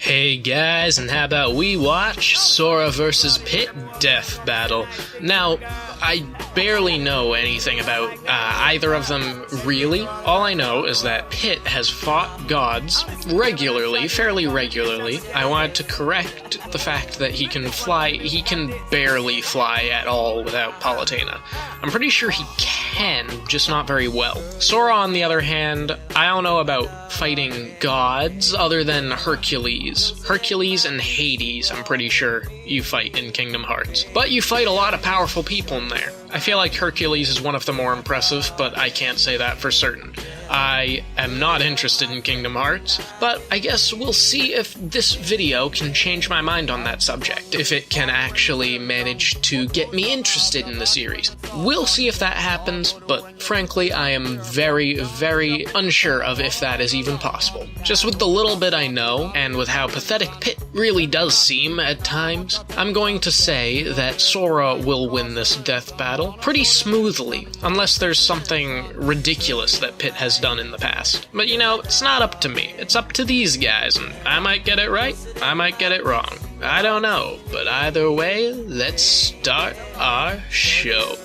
Hey guys, and how about we watch Sora vs. Pit Death Battle? Now, I barely know anything about either of them really. All I know is that Pit has fought gods regularly, fairly regularly. I wanted to correct the fact that he can fly. He can barely fly at all without Palutena. I'm pretty sure he can, just not very well. Sora, on the other hand, I don't know about fighting gods other than Hercules. Hercules and Hades, I'm pretty sure you fight in Kingdom Hearts. But you fight a lot of powerful people in there. I feel like Hercules is one of the more impressive, but I can't say that for certain. I am not interested in Kingdom Hearts, but I guess we'll see if this video can change my mind on that subject, if it can actually manage to get me interested in the series. We'll see if that happens, but frankly, I am very, very unsure of if that is even possible. Just with the little bit I know, and with how pathetic Pit really does seem at times, I'm going to say that Sora will win this death battle pretty smoothly, unless there's something ridiculous that Pit has done in the past. But you know, it's not up to me. It's up to these guys, and I might get it right, I might get it wrong. I don't know, but either way, let's start our show.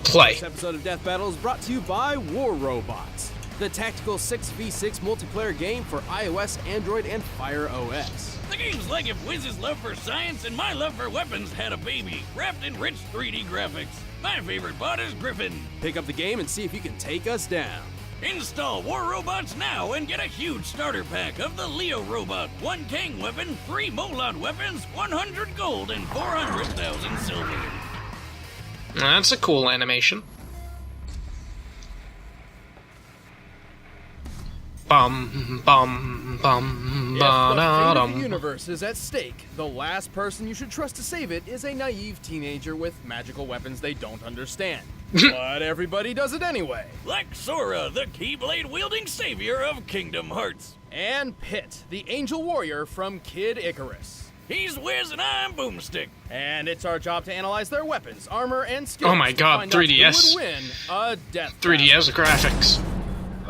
Play. This episode of Death Battle is brought to you by War Robots, the tactical 6v6 multiplayer game for iOS, Android, and Fire OS. The game's like if Wiz's love for science and my love for weapons had a baby, wrapped in rich 3D graphics. My favorite bot is Griffin. Pick up the game and see if you can take us down. Install War Robots now and get a huge starter pack of the Leo Robot, 1 Kang weapon, 3 Molot weapons, 100 gold, and 400,000 silver. That's a cool animation. Bum, bum, bum, If the fate of ba-da-dum. the universe is at stake, the last person you should trust to save it is a naive teenager with magical weapons they don't understand. But everybody does it anyway. Like Sora, the Keyblade-wielding savior of Kingdom Hearts. And Pit, the angel warrior from Kid Icarus. He's Wiz and I'm Boomstick. And it's our job to analyze their weapons, armor, and skills. Oh my to god, find out 3DS. who would win a death battle. 3DS graphics.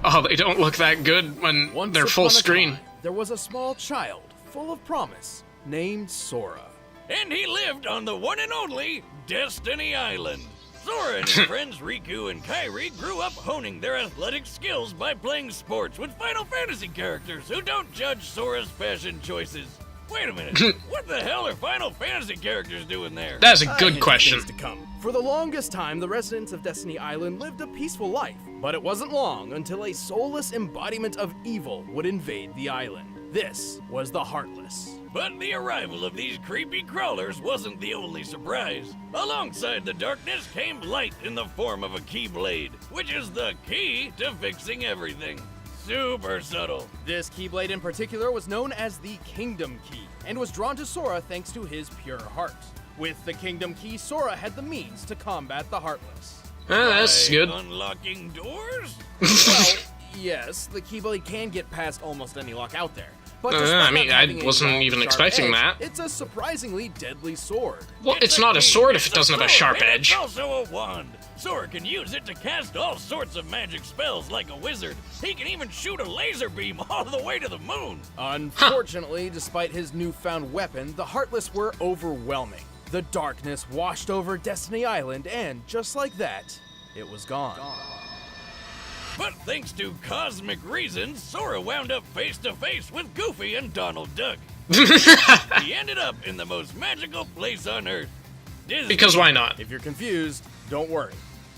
Oh, they don't look that good when Once they're full upon a screen. time, there was a small child full of promise named Sora. And he lived on the one and only Destiny Island. Sora and his friends Riku and Kairi grew up honing their athletic skills by playing sports with Final Fantasy characters who don't judge Sora's fashion choices. Wait a minute, what the hell are Final Fantasy characters doing there? That's a good Hint question. things to come. For the longest time, the residents of Destiny Island lived a peaceful life, but it wasn't long until a soulless embodiment of evil would invade the island. This was the Heartless. But the arrival of these creepy crawlers wasn't the only surprise. Alongside the darkness came light in the form of a Keyblade, which is the key to fixing everything. Super subtle. This Keyblade in particular was known as the Kingdom Key, and was drawn to Sora thanks to his pure heart. With the Kingdom Key, Sora had the means to combat the Heartless. That's By good. Unlocking doors? Well, yes, the Keyblade can get past almost any lock out there. But despite I mean, not I having a wasn't long, even sharp expecting edge, that. It's a surprisingly deadly sword. Well, it's not a sword if it doesn't have a sharp and edge. It's also a wand. Sora can use it to cast all sorts of magic spells like a wizard. He can even shoot a laser beam all the way to the moon. Unfortunately, despite his newfound weapon, the Heartless were overwhelming. The darkness washed over Destiny Island, and just like that, it was gone. But thanks to cosmic reasons, Sora wound up face to face with Goofy and Donald Duck. He ended up in the most magical place on Earth, Disney. Because why not? If you're confused, don't worry.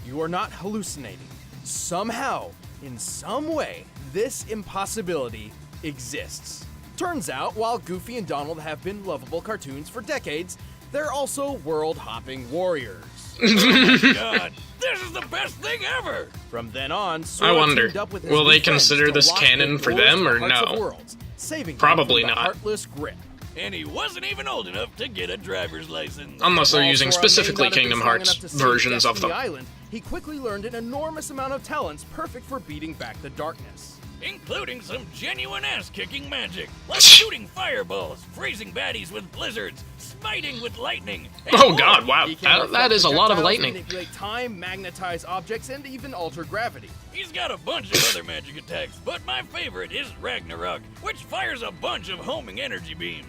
You are not hallucinating. Somehow, in some way, this impossibility exists. Turns out, while Goofy and Donald have been lovable cartoons for decades, they're also world-hopping warriors. God, this is the best thing ever! From then on, Sora I wonder, teamed up with his will new they friends consider to this lock canon the for doors them to or Hearts of no? Worlds, saving them Probably from the not. Heartless grip. And he wasn't even old enough to get a driver's license. Unless they're While using Sora specifically may not have been Kingdom strong Hearts enough to save versions of Destiny them. Island, he quickly learned an enormous amount of talents perfect for beating back the darkness. Including some genuine ass-kicking magic, like shooting fireballs, freezing baddies with blizzards, fighting with lightning. Oh god, wow. He can That is a lot of projectiles, lightning. manipulate time, magnetize objects, and even alter gravity. He's got a bunch of other magic attacks, but my favorite is Ragnarok, which fires a bunch of homing energy beams.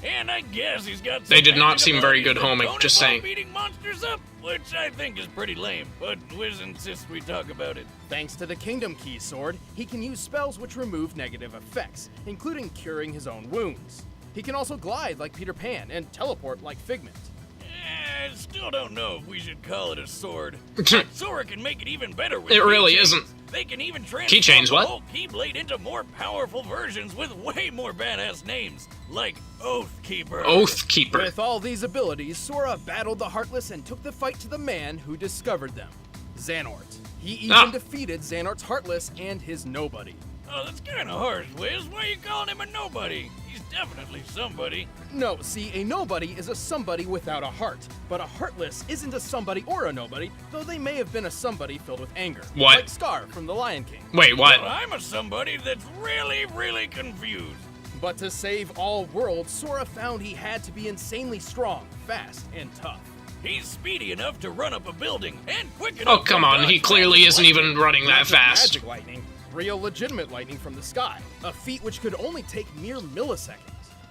And I guess he's got some They did not magic seem very good abilities that homing, don't just involve saying. beating monsters up, which I think is pretty lame, but Wiz insists we talk about it. Thanks to the Kingdom Key sword, he can use spells which remove negative effects, including curing his own wounds. He can also glide like Peter Pan and teleport like Figment. I still don't know if we should call it a sword. But Sora can make it even better with It really keychains. isn't. They can even transform Keychains, the what? whole Keyblade into more powerful versions with way more badass names, like Oathkeeper. Oathkeeper. With all these abilities, Sora battled the Heartless and took the fight to the man who discovered them, Xehanort. He even defeated Xehanort's Heartless and his Nobody. Oh, that's kind of harsh, Wiz. Why are you calling him a nobody? He's definitely somebody. No, see, a Nobody is a somebody without a heart, but a Heartless isn't a somebody or a nobody, though they may have been a somebody filled with anger. What? Like Scar from The Lion King. Wait, what? Well, I'm a somebody that's really, really confused. But to save all worlds, Sora found he had to be insanely strong, fast, and tough. He's speedy enough to run up a building and quick enough Oh, to come on, he dodge clearly magic isn't lightning. even running that Not just fast. Magic lightning, real legitimate lightning from the sky, a feat which could only take mere milliseconds.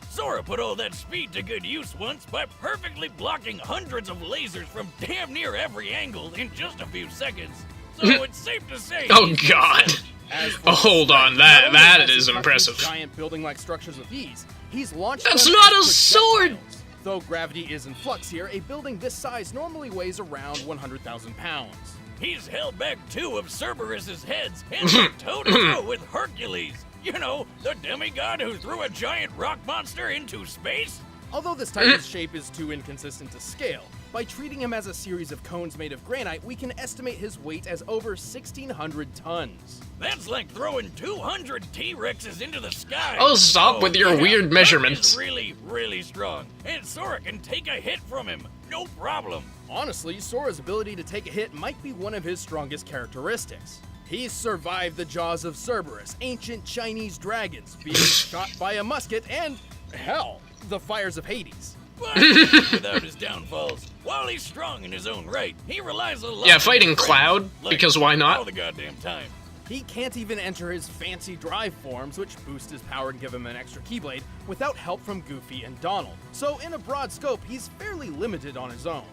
Sora put all that speed to good use once by perfectly blocking hundreds of lasers from damn near every angle in just a few seconds. So it's safe to say. Oh he's god. As for Oh, hold on, not only that has he is cut through impressive. Giant building-like structures with ease, he's launched. That's them not as a sword! projectiles. Though gravity is in flux here, a building this size normally weighs around 100,000 pounds. He's held back two of Cerberus's heads and went toe-to-toe with Hercules. You know, the demigod who threw a giant rock monster into space? Although this Titan's shape is too inconsistent to scale, by treating him as a series of cones made of granite, we can estimate his weight as over 1,600 tons. That's like throwing 200 T-Rexes into the sky. Oh, stop with your weird Buck measurements. is really, really strong, and Sora can take a hit from him, no problem. Honestly, Sora's ability to take a hit might be one of his strongest characteristics. He's survived the jaws of Cerberus, ancient Chinese dragons, being shot by a musket, and, hell, the fires of Hades. But without his downfalls, while he's strong in his own right, he relies a lot Yeah, on fighting his friends, Cloud, like because why not? all the goddamn time. He can't even enter his fancy drive forms, which boost his power and give him an extra Keyblade, without help from Goofy and Donald. So in a broad scope, he's fairly limited on his own.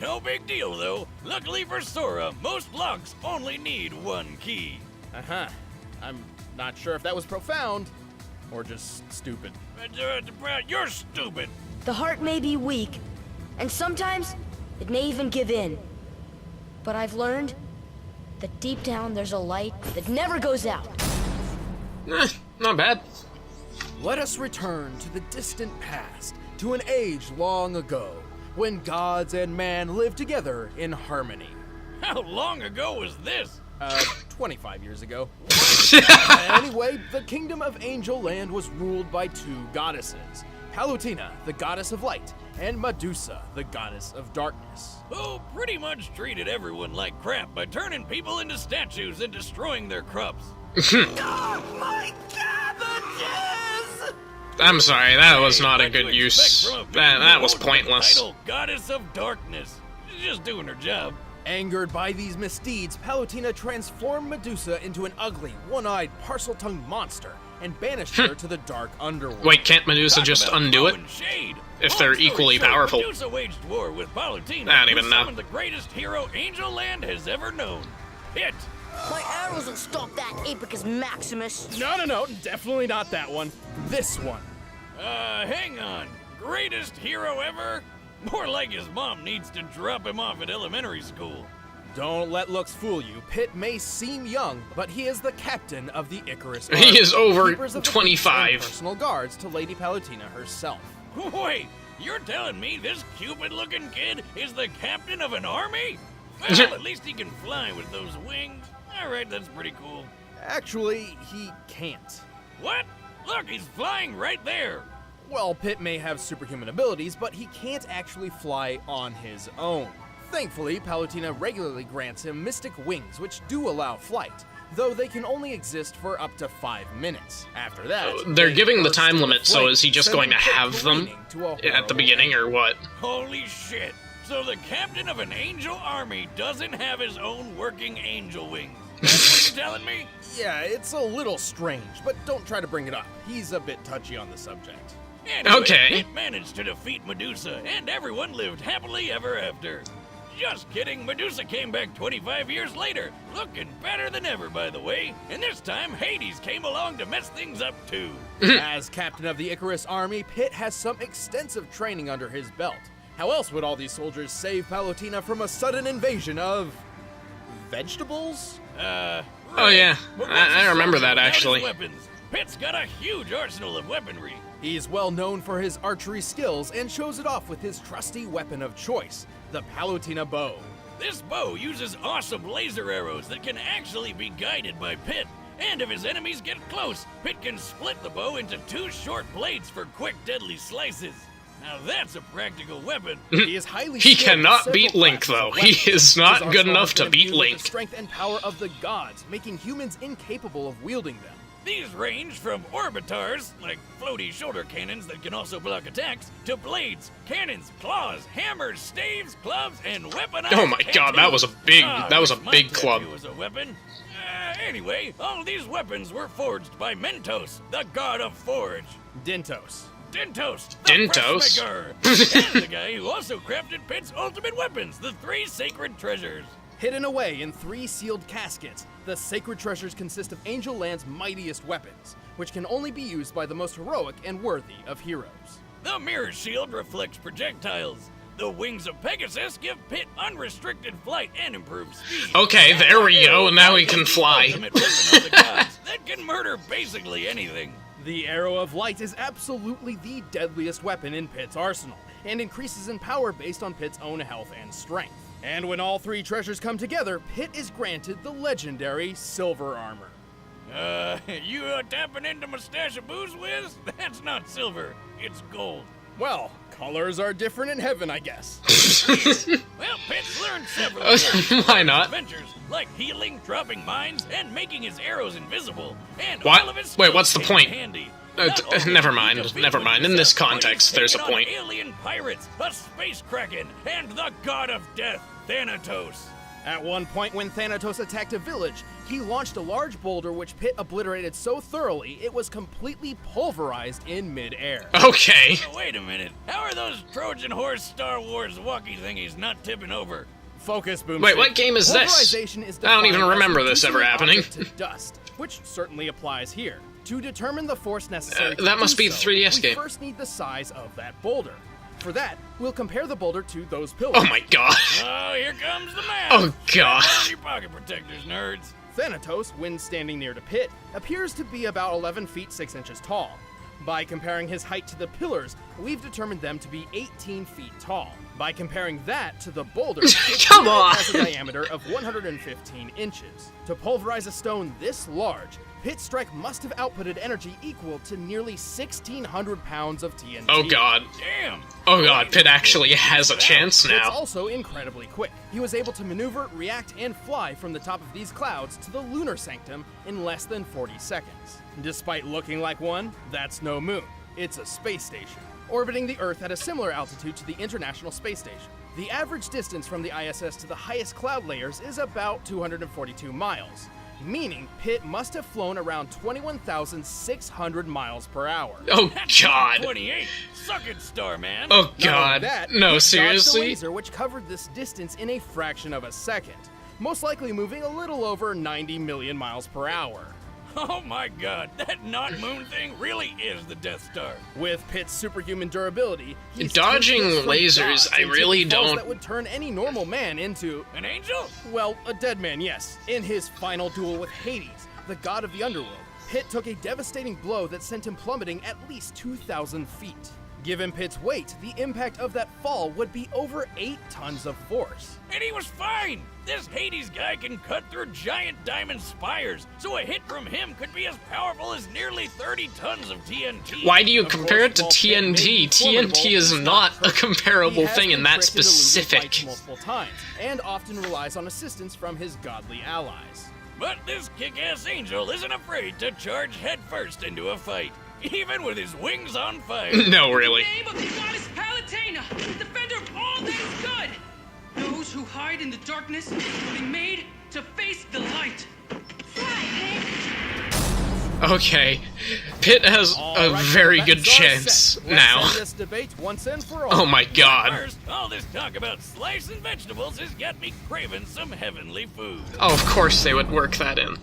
No big deal, though. Luckily for Sora, most locks only need one key. Uh-huh. I'm not sure if that was profound, or just stupid. You're stupid. The heart may be weak, and sometimes it may even give in. But I've learned that deep down there's a light that never goes out. Not bad. Let us return to the distant past, to an age long ago, when gods and man lived together in harmony. How long ago was this? 25 years ago. Anyway, the kingdom of Angel Land was ruled by two goddesses. Palutena, the goddess of light, and Medusa, the goddess of darkness. Who pretty much treated everyone like crap by turning people into statues and destroying their crops. My cabbages! I'm sorry, that was not a What do good you use. expect from a being That was known for the pointless. title Goddess of Darkness. She's just doing her job. Angered by these misdeeds, Palutena transformed Medusa into an ugly, one-eyed, parcel-tongued monster and banished her to the dark underworld. Wait, can't Medusa Talk just about undo it? throwing shade. If Long they're story equally short, powerful. Medusa waged war with Palutena, I don't even who know. summoned the greatest hero Angel Land has ever known. Hit! My arrows will stop that Apicus Maximus. No, definitely not that one. This one. Hang on. Greatest hero ever? More like his mom needs to drop him off at elementary school. Don't let looks fool you. Pitt may seem young, but he is the captain of the Icarus He Army, is over keepers of the 25. peace and personal guards to Lady Palutena herself. Wait, you're telling me this Cupid-looking kid is the captain of an army? Well, at least he can fly with those wings. All right, that's pretty cool. Actually, he can't. What? Look, he's flying right there. Well, Pitt may have superhuman abilities, but he can't actually fly on his own. Thankfully, Palutena regularly grants him mystic wings, which do allow flight, though they can only exist for up to 5 minutes. After that, They're they giving the burst time into limit, so flame, is he just sending going to Pit have them careening to a at the horrible beginning, or what? Holy shit! So the captain of an angel army doesn't have his own working angel wings. That's what you're telling me? Yeah, it's a little strange, but don't try to bring it up. He's a bit touchy on the subject. Anyway, Okay. Pit managed to defeat Medusa, and everyone lived happily ever after. Just kidding, Medusa came back 25 years later, looking better than ever, by the way. And this time, Hades came along to mess things up, too. As captain of the Icarus army, Pit has some extensive training under his belt. How else would all these soldiers save Palutena from a sudden invasion of... vegetables? Oh yeah, But what's I a remember soldier that without his actually. Weapons? Pit's got a huge arsenal of weaponry. He's well known for his archery skills and shows it off with his trusty weapon of choice, the Palutena bow. This bow uses awesome laser arrows that can actually be guided by Pit. And if his enemies get close, Pit can split the bow into 2 short blades for quick, deadly slices. Now that's a practical weapon. He is highly He skilled with cannot several beat Link, classes of though. weapons. He is not His good arsenal enough has to been beat imbued with Link. the strength and power of the gods, making humans incapable of wielding them. These range from orbitars, like floaty shoulder cannons that can also block attacks, to blades, cannons, claws, hammers, staves, clubs, and weaponized Oh my god, that was a big- tattoos. that was a wish my big club. tattoo was a weapon. Anyway, all these weapons were forged by Mentos, the god of forge. Dentos. Dentos, the Dentos? pressmaker, and the guy who also crafted Pit's ultimate weapons, the 3 sacred treasures. Hidden away in 3 sealed caskets, the sacred treasures consist of Angel Land's mightiest weapons, which can only be used by the most heroic and worthy of heroes. The mirror shield reflects projectiles. The wings of Pegasus give Pit unrestricted flight and improved speed. Okay, And there the we go, arrow now he is can the fly. ultimate weapon of the gods that can murder basically anything. The Arrow of Light is absolutely the deadliest weapon in Pit's arsenal, and increases in power based on Pit's own health and strength. And when all 3 treasures come together, Pit is granted the legendary Silver Armor. You tapping into my stash of booze, Wiz? That's not silver, it's gold. Well, colors are different in heaven, I guess. Well, Pit's learned several Why not? adventures, like healing, dropping mines, and making his arrows invisible. And What? all of his Wait, skills what's the came in point? handy. Uh, Not d- only never did he mind, defeat never mind. In this Medusa, but he's context, there's a taken on point. Alien pirates, a space kraken, and the god of death, Thanatos. At one point when Thanatos attacked a village, he launched a large boulder which Pit obliterated so thoroughly it was completely pulverized in midair. Okay. Wait a minute, how are those Trojan horse Star Wars walkie thingies not tipping over? Focus, Boomstick. Wait, what game is this? Pulverization is I don't even defined as remember this reducing ever an happening. object to dust, which certainly applies here. To determine the force necessary to that must do be the so, 3DS we game. first need the size of that boulder. For that, we'll compare the boulder to those pillars. Oh my god. Oh, here comes the math. Oh, God. Strap on your pocket protectors, nerds. Thanatos, when standing near to Pit, appears to be about 11 feet 6 inches tall. By comparing his height to the pillars, we've determined them to be 18 feet tall. By comparing that to the boulder, Come it on. has a diameter of 115 inches. To pulverize a stone this large, Pit's strike must have outputted energy equal to nearly 1,600 pounds of TNT. Oh god. Damn. Oh god, Pit actually has a chance It's now. also incredibly quick. He was able to maneuver, react, and fly from the top of these clouds to the lunar sanctum in less than 40 seconds. Despite looking like one, that's no moon. It's a space station, orbiting the Earth at a similar altitude to the International Space Station. The average distance from the ISS to the highest cloud layers is about 242 miles, meaning Pit must have flown around 21,600 miles per hour. Oh That's god. 28. Suck it, Starman. Oh Not only god. that, No, Pit dodged a seriously? laser which covered this distance in a fraction of a second, most likely moving a little over 90 million miles per hour. Oh my god, that not moon thing really is the Death Star. With Pit's superhuman durability, he's Dodging taken hits from lasers, gods I and really taken falls don't- that would turn any normal man into, An angel? well, a dead man, yes. In his final duel with Hades, the god of the underworld, Pit took a devastating blow that sent him plummeting at least 2,000 feet. Given Pit's weight, the impact of that fall would be over 8 tons of force. And he was fine. This Hades guy can cut through giant diamond spires, so a hit from him could be as powerful as nearly 30 tons of TNT. Why do you Of compare it course, to while Pit may be TNT? formidable, TNT is he's not a perfect. comparable He has thing been in that tricked into losing specific. fights multiple times, and often relies on assistance from his godly allies. But this kick-ass angel isn't afraid to charge headfirst into a fight, even with his wings on fire. No, really. In the name of the goddess Palutena, defender of all that is good. Those who hide in the darkness will be made to face the light. Okay, Pit has a very good chance now. Let's end this debate once and for all. Oh my god. First, all this talk about slicing vegetables has got me craving some heavenly food. Oh, of course they would work that in.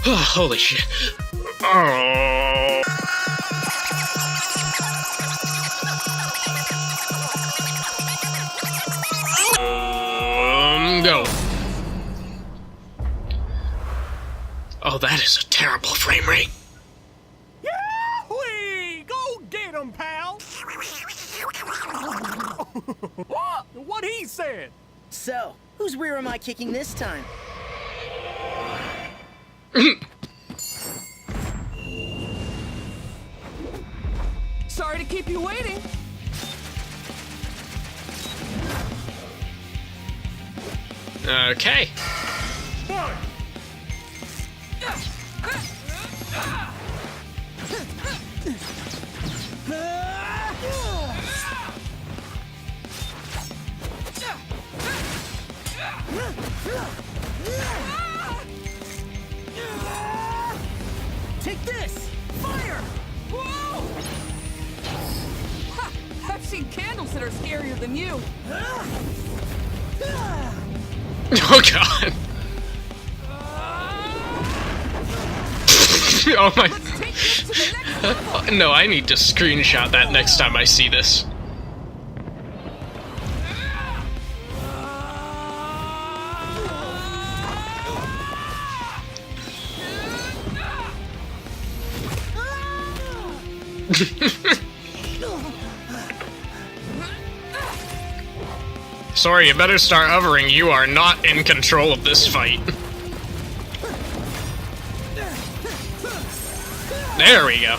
Oh, holy shit. Oh. Go. Oh, that is a terrible frame rate. Yahoo! Go get him, pal! What he said? So, whose rear am I kicking this time? Sorry to keep you waiting. Okay. Take this! Fire! Whoa! Ha! I've seen candles that are scarier than you. Oh god. Oh my. Let's take this to the next level. No, I need to screenshot that next time I see this. Sorry, you better start hovering. You are not in control of this fight. There we go.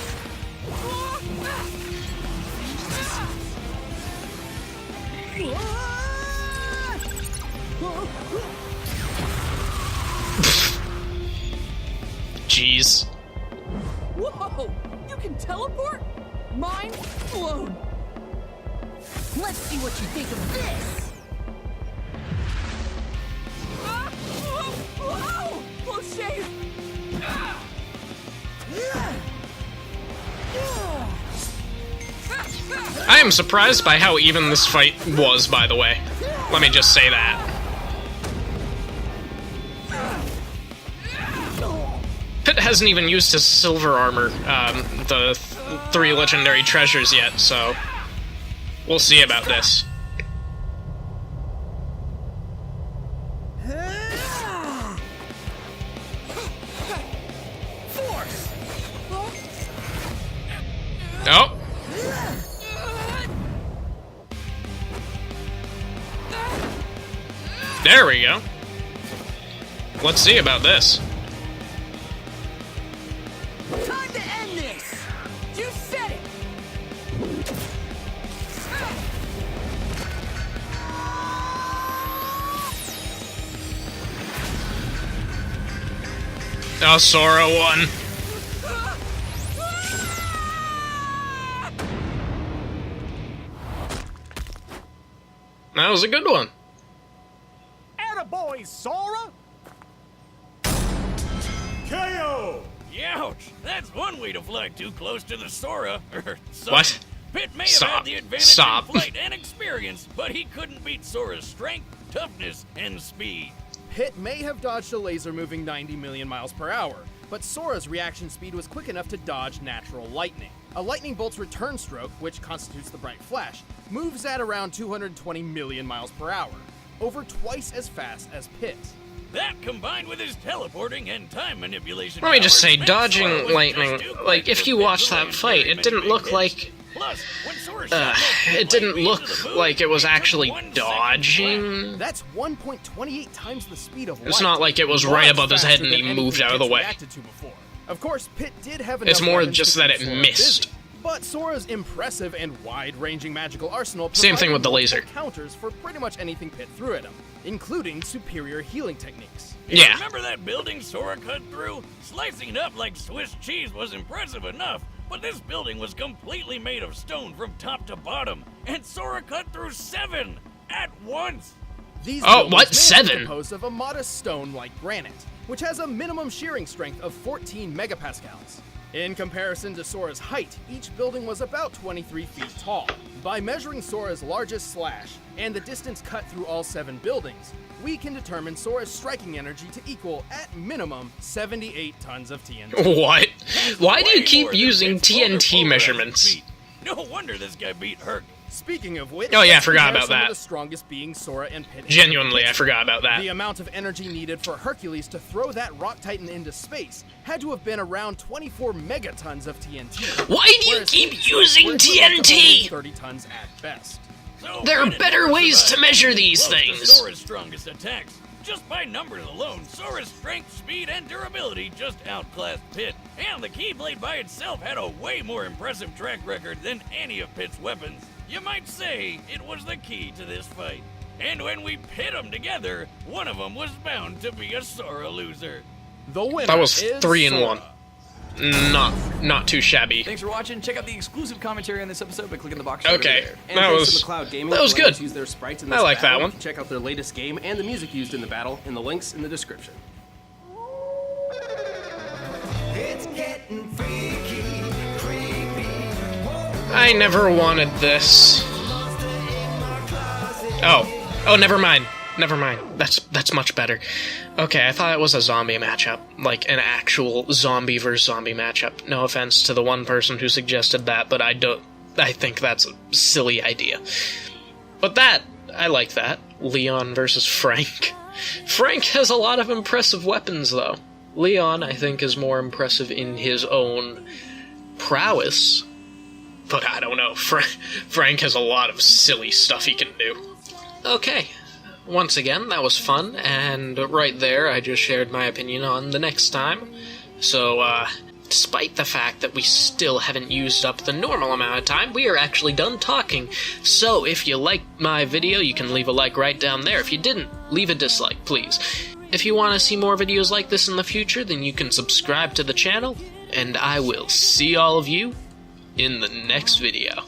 Jeez. Whoa! You can teleport? Mind blown. Let's see what you think of this! Whoa! Close shave! I am surprised by how even this fight was, by the way. Let me just say that. Pit hasn't even used his silver armor, the 3 legendary treasures yet, so we'll see about this. Oh. There we go. Let's see about this. Time to end this! You said it! Oh, Sora won. That was a good one. Attaboy, Sora! KO! Youch! That's one way to fly too close to the Sora. What? Pit may have Stop. had the advantage Stop. in flight and experience, but he couldn't beat Sora's strength, toughness, and speed. Pit may have dodged a laser moving 90 million miles per hour, but Sora's reaction speed was quick enough to dodge natural lightning. A lightning bolt's return stroke, which constitutes the bright flash, moves at around 220 million miles per hour, over twice as fast as Pit's. That, combined with his teleporting and time manipulation Let me just powers, say, meant Sora dodging was lightning, just too quick like, if for you Pit watch to that land fight, very it didn't many look hits. like Plus, when Sora shot It didn't look like it was actually dodging. That's 1.28 times the speed of light. It's not like it was right above his head and he moved out of the way. Of course, Pit did have It's enough more weapons just to that keep it Sora missed. busy. But Sora's impressive and wide-ranging magical arsenal Same thing provided with the laser. multiple counters for pretty much anything Pit threw at him, including superior healing techniques. Yeah. Remember that building Sora cut through? Slicing it up like Swiss cheese was impressive enough, but this building was completely made of stone from top to bottom, and Sora cut through 7 at once. These Oh, buildings what? may be 7? composed of a modest stone like granite, which has a minimum shearing strength of 14 megapascals. In comparison to Sora's height, each building was about 23 feet tall. By measuring Sora's largest slash and the distance cut through all 7 buildings, we can determine Sora's striking energy to equal, at minimum, 78 tons of TNT. What? Why do you Way keep more than using Pit's polar TNT polarizing measurements? feet. No wonder this guy beat Herc. Speaking of which, Oh, yeah, I let's forgot compare about some of that. the strongest being Sora and Pit. Genuinely, I forgot about that. The amount of energy needed for Hercules to throw that rock titan into space had to have been around 24 megatons of TNT. Why do you whereas keep Pit's using were equivalent to TNT? only 30 tons at best. So There are Pit and better Sora ways to survived measure pretty these close to things. Sora's strongest attacks. Just by numbers alone, Sora's strength, speed, and durability just outclassed Pit. And the Keyblade by itself had a way more impressive track record than any of Pit's weapons. You might say it was the key to this fight. And when we pit them together, one of them was bound to be a Sora loser. The winner That was is 3 in Sora. 1. Not too shabby. Thanks for watching. Check out the exclusive commentary on this episode by clicking the box Okay. right over there. And That thanks was- to McLeod Gaming that was for letting good. us use their sprites in I this like that battle. one. You can check out their latest game and the music used in the battle in the links in the description. I never wanted this. Oh, never mind. Never mind. That's much better. Okay, I thought it was a zombie matchup, like an actual zombie versus zombie matchup. No offense to the one person who suggested that, but I think that's a silly idea. But I like that. Leon versus Frank. Frank has a lot of impressive weapons, though. Leon, I think, is more impressive in his own prowess. But I don't know. Frank has a lot of silly stuff he can do. Okay. Once again, that was fun, and right there I just shared my opinion on the next time. So, despite the fact that we still haven't used up the normal amount of time, we are actually done talking. So, if you liked my video, you can leave a like right down there. If you didn't, leave a dislike, please. If you want to see more videos like this in the future, then you can subscribe to the channel, and I will see all of you in the next video.